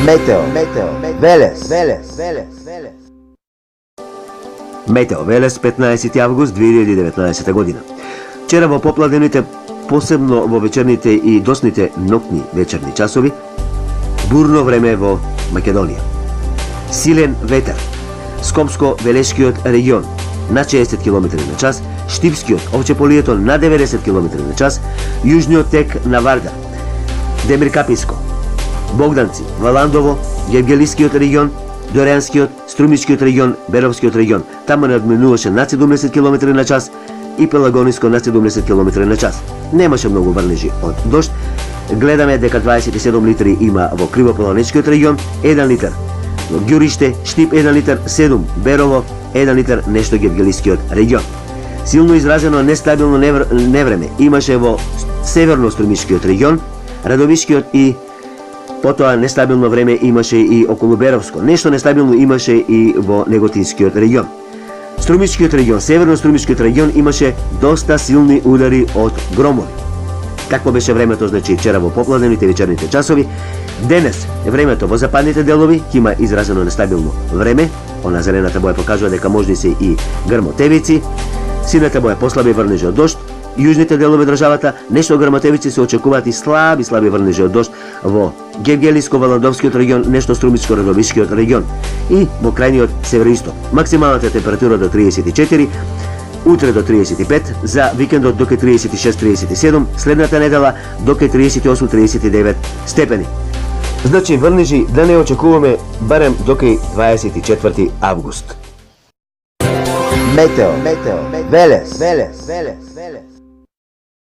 Meteo Велес. Метео Велес, 15 август 2019 година. Вчера во попладените, посебно во вечерните и досните ноќни вечерни часови, бурно време во Македонија. Силен ветер. Скопско-Велешкиот регион на 60 км на час, Штипскиот, Овчеполието на 90 км на час, јужниот тек на Вардар, Демиркаписко, Богданци, Валандово, Гевгелискиот регион, Дорјанскиот, Струмичкиот регион, Беровскиот регион. Таму надминуваше на 70 км на час и Пелагониско на 70 км на час. Немаше многу врнежи од дожд. Гледаме дека 27 литри има во Кривополанечкиот регион, 1 литар во Ѓуриште, Штип 1 литар, 7 Берово, 1 литар нешто Гевгелискиот регион. Силно изразено нестабилно невреме имаше во Северно-Струмичкиот регион, Радовишкиот и потоа нестабилно време имаше и околу Беровско. Нешто нестабилно имаше и во Неготинскиот регион. Струмичкиот регион, Северно-Струмичкиот регион имаше доста силни удари од громови. Какво беше времето, значи, вчера во попладените вечерните часови. Денес времето во западните делови ќе има изразено нестабилно време. Она зелената боја покажува дека можни се и грмотевици. Сината боја послаби врнежи од дожд. Јужните делови државата нешто грмотевици се очекуваат и слаби врнежи од дожд во Гевгелиско-Валандовскиот регион, нешто Струмичко-Радовишкиот регион и во крајниот североисток. Максималната температура до 34, утре до 35, за викендот до 36-37, следната недела до 38-39 степени. Значи врнежи да не очекуваме барем до 24 август. Метео Велес.